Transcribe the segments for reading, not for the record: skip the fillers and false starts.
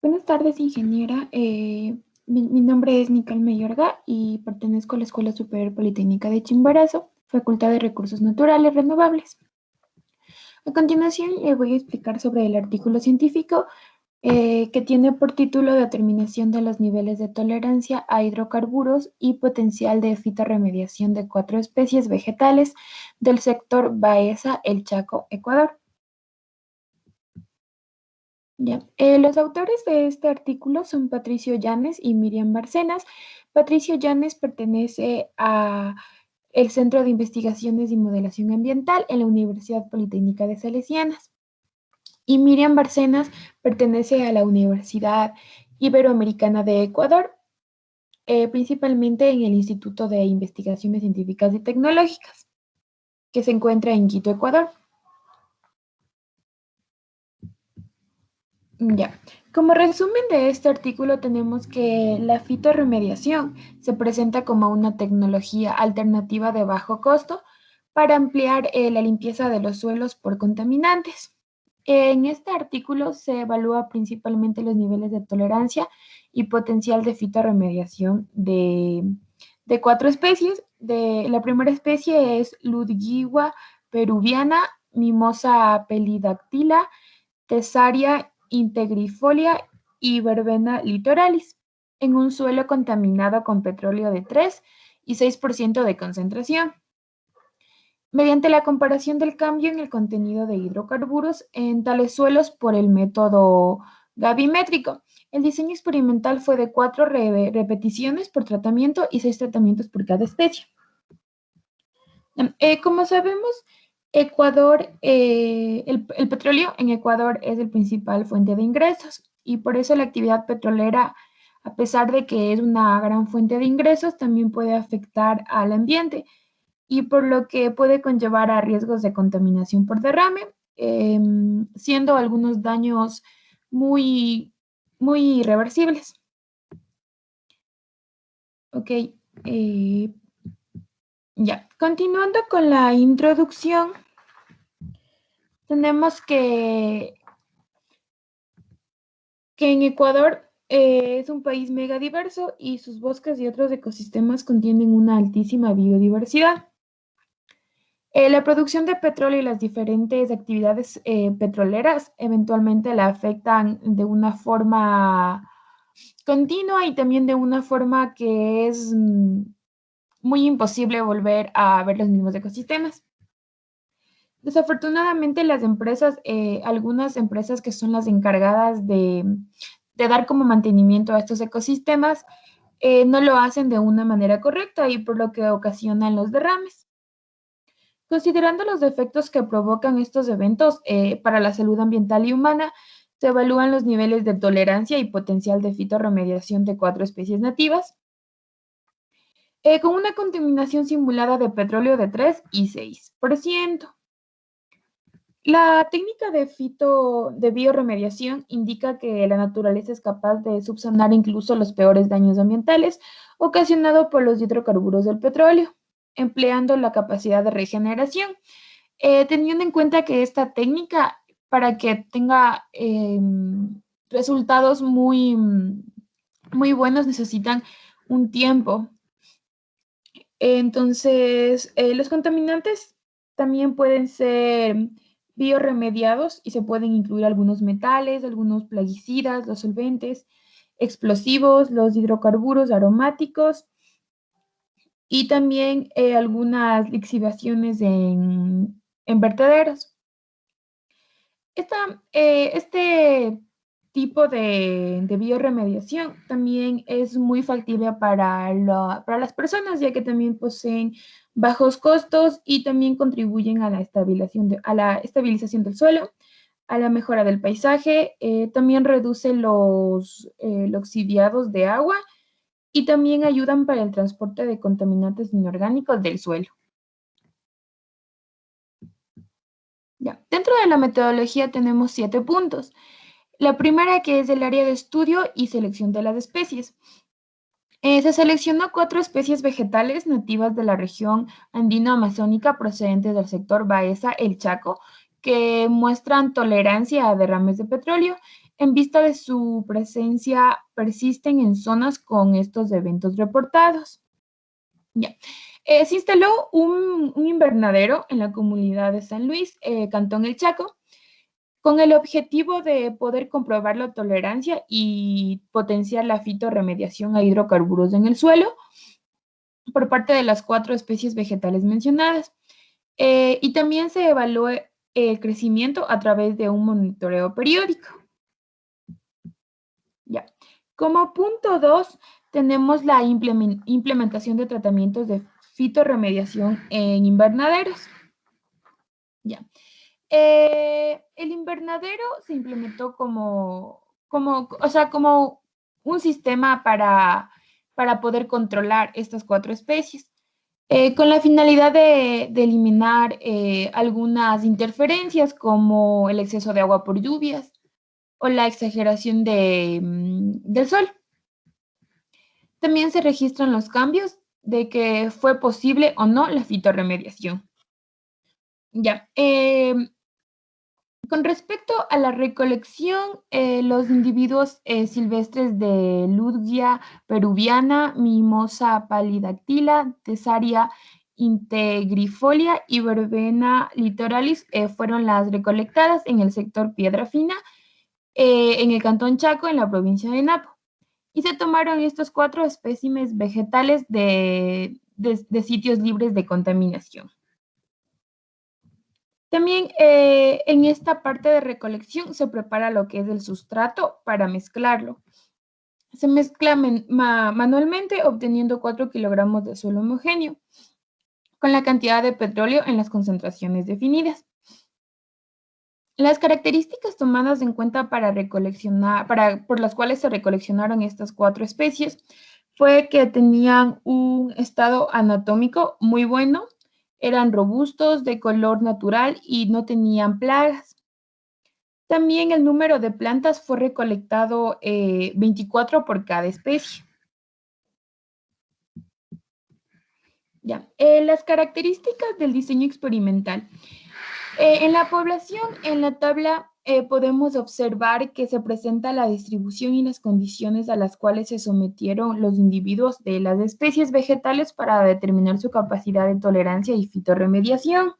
Buenas tardes, ingeniera. Mi nombre es Nicole Mayorga y pertenezco a la Escuela Superior Politécnica de Chimborazo, Facultad de Recursos Naturales Renovables. A continuación, le voy a explicar sobre el artículo científico que tiene por título Determinación de los niveles de tolerancia a hidrocarburos y potencial de fitorremediación de 4 especies vegetales del sector Baeza, El Chaco, Ecuador. Ya. Los autores de este artículo son Patricio Llanes y Miriam Barcenas. Patricio Llanes pertenece a el Centro de Investigaciones y Modelación Ambiental en la Universidad Politécnica de Salesianas. Y Miriam Barcenas pertenece a la Universidad Iberoamericana de Ecuador, principalmente en el Instituto de Investigaciones Científicas y Tecnológicas, que se encuentra en Quito, Ecuador. Ya. Como resumen de este artículo tenemos que la fitorremediación se presenta como una tecnología alternativa de bajo costo para ampliar la limpieza de los suelos por contaminantes. En este artículo se evalúa principalmente los niveles de tolerancia y potencial de fitorremediación de 4 especies. La primera especie es Ludwigua peruviana, Mimosa pelidactyla, Tesaria integrifolia y Verbena litoralis, en un suelo contaminado con petróleo de 3 y 6% de concentración, mediante la comparación del cambio en el contenido de hidrocarburos en tales suelos por el método gravimétrico. El diseño experimental fue de 4 repeticiones por tratamiento y 6 tratamientos por cada especie. Como sabemos, Ecuador, el petróleo en Ecuador es el principal fuente de ingresos y por eso la actividad petrolera, a pesar de que es una gran fuente de ingresos, también puede afectar al ambiente y por lo que puede conllevar a riesgos de contaminación por derrame, siendo algunos daños muy, muy irreversibles. Ok, ya, continuando con la introducción. Tenemos que en Ecuador es un país mega diverso y sus bosques y otros ecosistemas contienen una altísima biodiversidad. La producción de petróleo y las diferentes actividades petroleras eventualmente la afectan de una forma continua y también de una forma que es muy imposible volver a ver los mismos ecosistemas. Desafortunadamente, las empresas, algunas empresas que son las encargadas de dar como mantenimiento a estos ecosistemas, no lo hacen de una manera correcta y por lo que ocasionan los derrames. Considerando los efectos que provocan estos eventos para la salud ambiental y humana, se evalúan los niveles de tolerancia y potencial de fitorremediación de 4 especies nativas, con una contaminación simulada de petróleo de 3 y 6%. La técnica de bioremediación indica que la naturaleza es capaz de subsanar incluso los peores daños ambientales ocasionados por los hidrocarburos del petróleo, empleando la capacidad de regeneración. Teniendo en cuenta que esta técnica, para que tenga resultados muy buenos, necesitan un tiempo. Entonces, los contaminantes también pueden ser bioremediados y se pueden incluir algunos metales, algunos plaguicidas, los solventes, explosivos, los hidrocarburos aromáticos y también algunas lixiviaciones en vertederos. Este tipo de bioremediación también es muy factible para las personas, ya que también poseen bajos costos y también contribuyen a la estabilización del suelo, a la mejora del paisaje, también reduce los oxidados de agua y también ayudan para el transporte de contaminantes inorgánicos del suelo. Ya. Dentro de la metodología tenemos 7 puntos. La primera, que es el área de estudio y selección de las especies. Se seleccionó 4 especies vegetales nativas de la región andino-amazónica procedentes del sector Baeza, El Chaco, que muestran tolerancia a derrames de petróleo en vista de su presencia persisten en zonas con estos eventos reportados. Ya. Se instaló un invernadero en la comunidad de San Luis, Cantón El Chaco, con el objetivo de poder comprobar la tolerancia y potenciar la fitorremediación a hidrocarburos en el suelo por parte de las 4 especies vegetales mencionadas. Y también se evalúa el crecimiento a través de un monitoreo periódico. Ya. Como punto 2, tenemos la implementación de tratamientos de fitorremediación en invernaderos. Ya. El invernadero se implementó como un sistema para poder controlar estas 4 especies, con la finalidad de eliminar algunas interferencias como el exceso de agua por lluvias o la exageración del sol. También se registran los cambios de que fue posible o no la fitorremediación. Ya. Con respecto a la recolección, los individuos silvestres de Ludgia peruviana, Mimosa palidactyla, Tesaria integrifolia y Verbena litoralis fueron las recolectadas en el sector Piedra Fina, en el Cantón Chaco, en la provincia de Napo. Y se tomaron estos 4 espécimes vegetales de sitios libres de contaminación. También en esta parte de recolección se prepara lo que es el sustrato para mezclarlo. Se mezcla manualmente obteniendo 4 kilogramos de suelo homogéneo con la cantidad de petróleo en las concentraciones definidas. Las características tomadas en cuenta por las cuales se recoleccionaron estas 4 especies fue que tenían un estado anatómico muy bueno, eran robustos, de color natural y no tenían plagas. También el número de plantas fue recolectado 24 por cada especie. Ya. Las características del diseño experimental. En la población, en la tabla podemos observar que se presenta la distribución y las condiciones a las cuales se sometieron los individuos de las especies vegetales para determinar su capacidad de tolerancia y fitorremediación.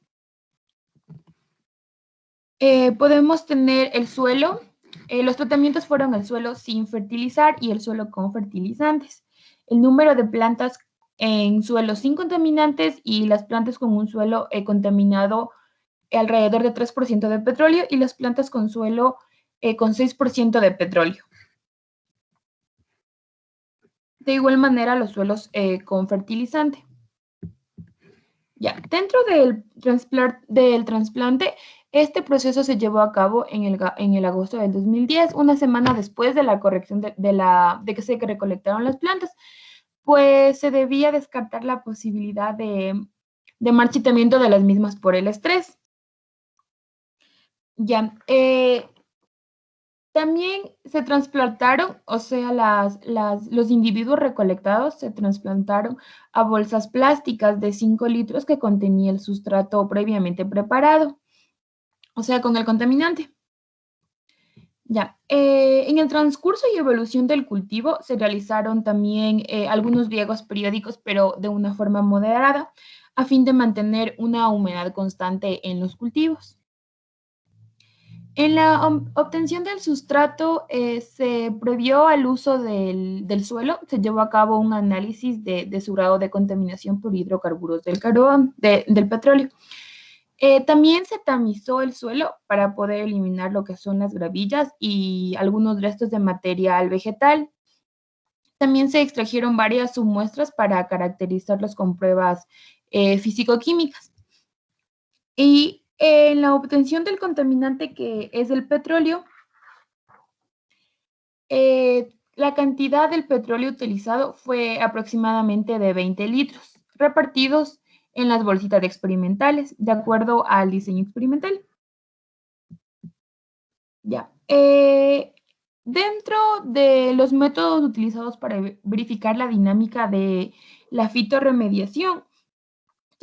Podemos tener el suelo. Los tratamientos fueron el suelo sin fertilizar y el suelo con fertilizantes. El número de plantas en suelo sin contaminantes y las plantas con un suelo contaminado alrededor de 3% de petróleo y las plantas con suelo con 6% de petróleo. De igual manera, los suelos con fertilizante. Ya, dentro del trasplante, este proceso se llevó a cabo en el agosto del 2010, una semana después de la corrección de que se recolectaron las plantas, pues se debía descartar la posibilidad de marchitamiento de las mismas por el estrés. Ya, también se trasplantaron, o sea, los individuos recolectados se trasplantaron a bolsas plásticas de 5 litros que contenía el sustrato previamente preparado, o sea, con el contaminante. Ya, en el transcurso y evolución del cultivo se realizaron también algunos riegos periódicos, pero de una forma moderada, a fin de mantener una humedad constante en los cultivos. En la obtención del sustrato se previó al uso del suelo, se llevó a cabo un análisis de su grado de contaminación por hidrocarburos del petróleo. También se tamizó el suelo para poder eliminar lo que son las gravillas y algunos restos de material vegetal. También se extrajeron varias submuestras para caracterizarlos con pruebas físico-químicas. Y en la obtención del contaminante que es el petróleo, la cantidad del petróleo utilizado fue aproximadamente de 20 litros, repartidos en las bolsitas experimentales, de acuerdo al diseño experimental. Ya. Dentro de los métodos utilizados para verificar la dinámica de la fitorremediación,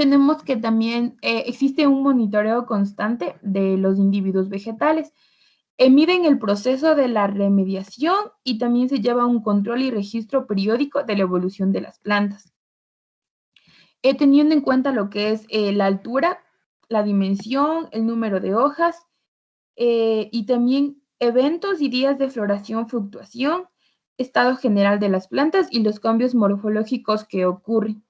tenemos que también existe un monitoreo constante de los individuos vegetales. Miden el proceso de la remediación y también se lleva un control y registro periódico de la evolución de las plantas. Teniendo en cuenta lo que es la altura, la dimensión, el número de hojas y también eventos y días de floración, fluctuación, estado general de las plantas y los cambios morfológicos que ocurren.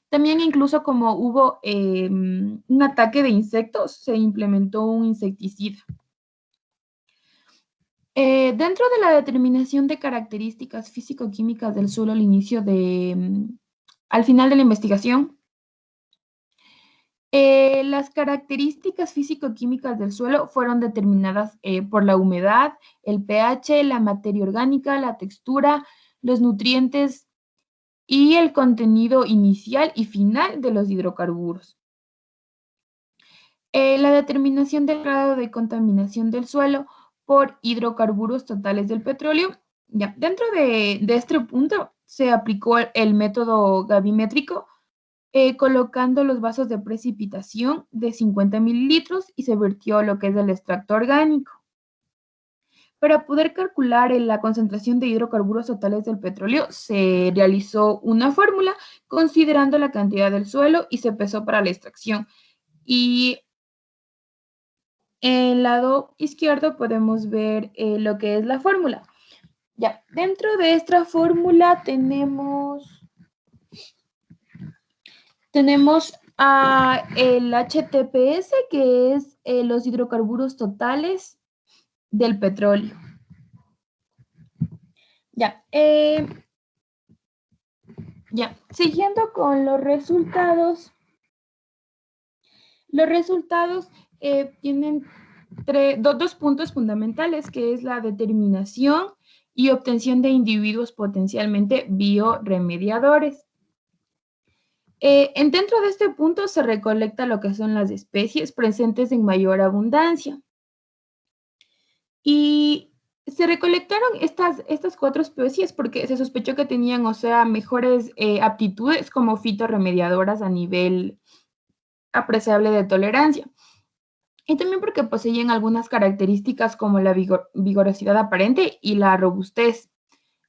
También incluso como hubo un ataque de insectos, se implementó un insecticida. Dentro de la determinación de características físico-químicas del suelo al inicio al final de la investigación, las características físico-químicas del suelo fueron determinadas por la humedad, el pH, la materia orgánica, la textura, los nutrientes y el contenido inicial y final de los hidrocarburos. La determinación del grado de contaminación del suelo por hidrocarburos totales del petróleo. Ya, dentro de este punto se aplicó el método gravimétrico, colocando los vasos de precipitación de 50 mililitros y se vertió lo que es el extracto orgánico. Para poder calcular la concentración de hidrocarburos totales del petróleo, se realizó una fórmula considerando la cantidad del suelo y se pesó para la extracción. Y en el lado izquierdo podemos ver lo que es la fórmula. Ya, dentro de esta fórmula tenemos el HTPS, que es los hidrocarburos totales del petróleo. Ya, siguiendo con los resultados. Los resultados tienen dos puntos fundamentales, que es la determinación y obtención de individuos potencialmente bioremediadores. Dentro de este punto se recolecta lo que son las especies presentes en mayor abundancia. Y se recolectaron estas 4 especies porque se sospechó que tenían, o sea, mejores aptitudes como fitorremediadoras a nivel apreciable de tolerancia. Y también porque poseían algunas características como la vigorosidad aparente y la robustez,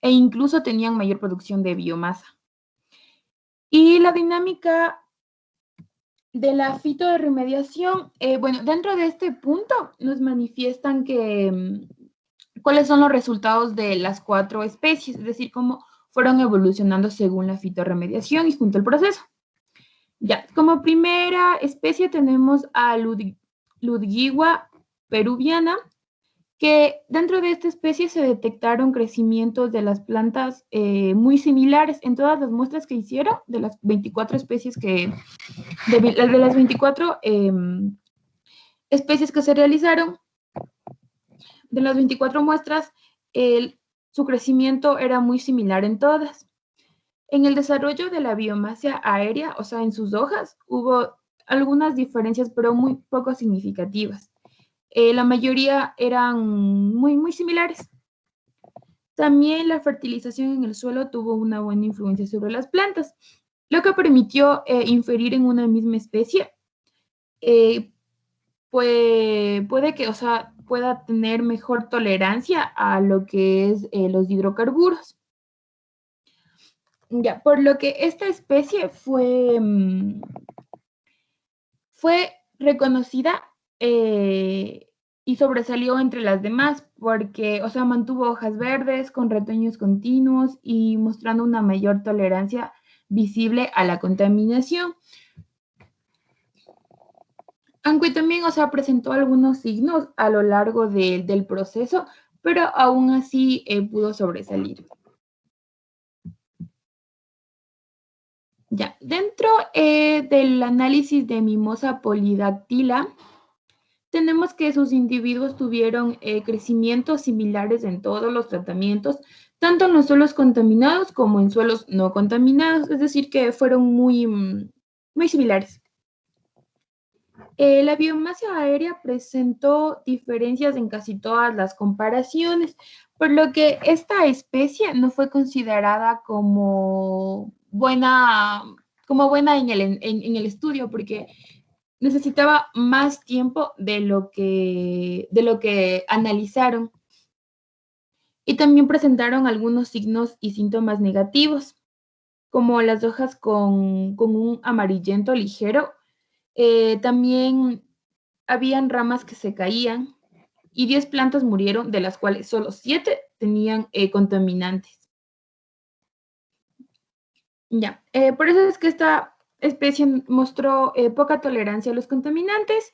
e incluso tenían mayor producción de biomasa. Y la dinámica de la fitorremediación, bueno, dentro de este punto nos manifiestan cuáles son los resultados de las 4 especies, es decir, cómo fueron evolucionando según la fitorremediación y junto al proceso. Ya, como primera especie tenemos a Ludwigua peruviana, que dentro de esta especie se detectaron crecimientos de las plantas muy similares en todas las muestras que hicieron, de las 24 especies de las 24 especies que se realizaron, de las 24 muestras, su crecimiento era muy similar en todas. En el desarrollo de la biomasa aérea, o sea, en sus hojas, hubo algunas diferencias, pero muy poco significativas. La mayoría eran muy similares. También la fertilización en el suelo tuvo una buena influencia sobre las plantas, lo que permitió inferir en una misma especie. Puede que, o sea, pueda tener mejor tolerancia a lo que es los hidrocarburos. Ya, por lo que esta especie fue reconocida y sobresalió entre las demás porque, o sea, mantuvo hojas verdes con retoños continuos y mostrando una mayor tolerancia visible a la contaminación. Aunque también, o sea, presentó algunos signos a lo largo del proceso, pero aún así pudo sobresalir. Ya, dentro del análisis de Mimosa polydactyla, tenemos que sus individuos tuvieron crecimientos similares en todos los tratamientos, tanto en los suelos contaminados como en suelos no contaminados, es decir, que fueron muy similares. La biomasa aérea presentó diferencias en casi todas las comparaciones, por lo que esta especie no fue considerada como buena como buena en el estudio, porque necesitaba más tiempo de lo que analizaron. Y también presentaron algunos signos y síntomas negativos, como las hojas con un amarillento ligero. También habían ramas que se caían y 10 plantas murieron, de las cuales solo 7 tenían contaminantes. Ya, por eso es que esta especie mostró poca tolerancia a los contaminantes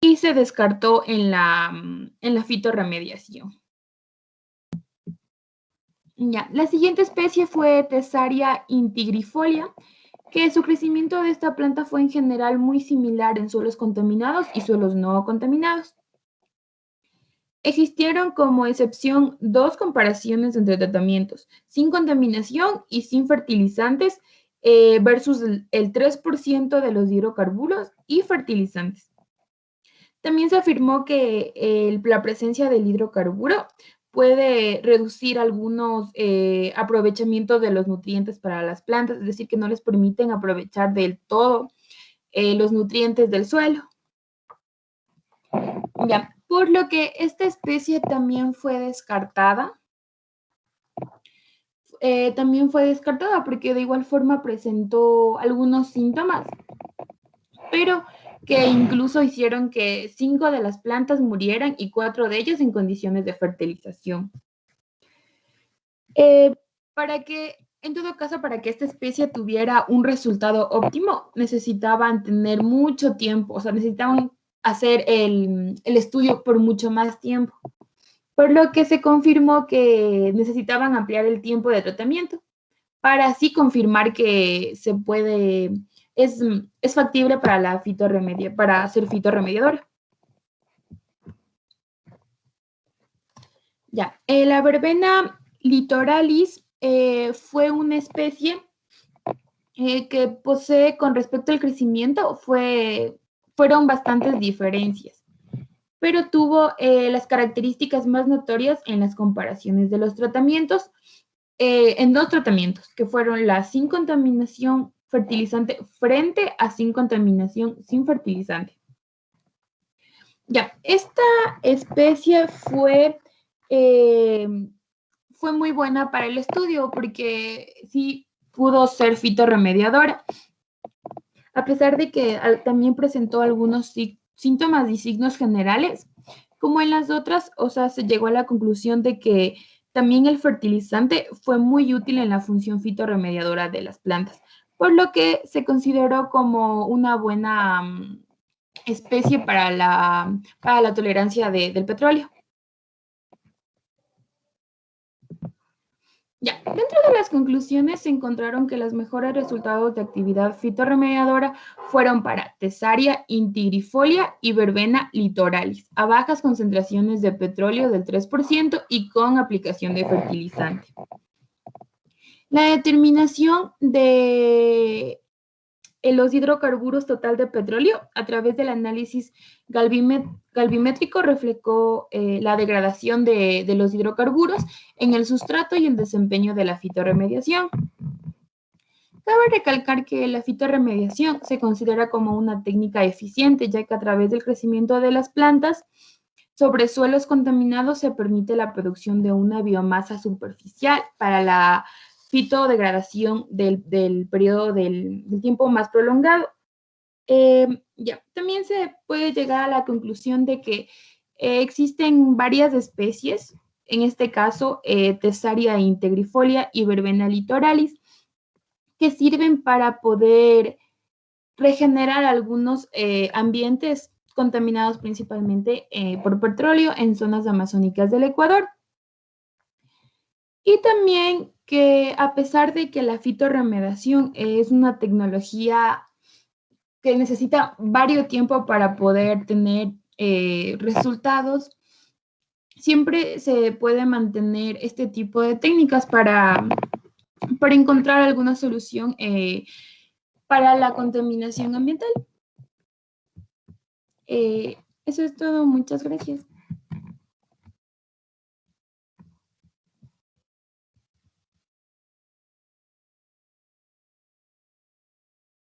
y se descartó en la fitorremediación. Ya, la siguiente especie fue Thessaria intigrifolia, que su crecimiento de esta planta fue en general muy similar en suelos contaminados y suelos no contaminados. Existieron como excepción 2 comparaciones entre tratamientos, sin contaminación y sin fertilizantes, versus el 3% de los hidrocarburos y fertilizantes. También se afirmó que la presencia del hidrocarburo puede reducir algunos aprovechamientos de los nutrientes para las plantas, es decir, que no les permiten aprovechar del todo los nutrientes del suelo. Ya, por lo que esta especie también fue descartada. También fue descartada porque de igual forma presentó algunos síntomas, pero que incluso hicieron que 5 de las plantas murieran y 4 de ellas en condiciones de fertilización. En todo caso, para que esta especie tuviera un resultado óptimo, necesitaban tener mucho tiempo, o sea, necesitaban hacer el estudio por mucho más tiempo, por lo que se confirmó que necesitaban ampliar el tiempo de tratamiento para así confirmar que es factible para para ser fitorremediadora. Ya, la verbena litoralis fue una especie que posee, con respecto al crecimiento, fueron bastantes diferencias, pero tuvo las características más notorias en las comparaciones de los tratamientos, en 2 tratamientos, que fueron la sin contaminación fertilizante frente a sin contaminación sin fertilizante. Ya, esta especie fue muy buena para el estudio porque sí pudo ser fitorremediadora, a pesar de que también presentó algunos síntomas y signos generales. Como en las otras, o sea, se llegó a la conclusión de que también el fertilizante fue muy útil en la función fitorremediadora de las plantas, por lo que se consideró como una buena especie para la tolerancia del petróleo. Ya, dentro de las conclusiones se encontraron que los mejores resultados de actividad fitorremediadora fueron para Thessaria intigrifolia y Verbena litoralis, a bajas concentraciones de petróleo del 3% y con aplicación de fertilizante. La determinación de los hidrocarburos total de petróleo a través del análisis galvimétrico reflejó la degradación de los hidrocarburos en el sustrato y el desempeño de la fitorremediación. Cabe recalcar que la fitorremediación se considera como una técnica eficiente, ya que a través del crecimiento de las plantas sobre suelos contaminados se permite la producción de una biomasa superficial para la fitodegradación del periodo del tiempo más prolongado. También se puede llegar a la conclusión de que existen varias especies, en este caso Thessaria integrifolia y Verbena litoralis, que sirven para poder regenerar algunos ambientes contaminados principalmente por petróleo en zonas amazónicas del Ecuador. Y también que a pesar de que la fitorremediación es una tecnología que necesita varios tiempo para poder tener resultados, siempre se puede mantener este tipo de técnicas para encontrar alguna solución para la contaminación ambiental. Eso es todo. Muchas gracias.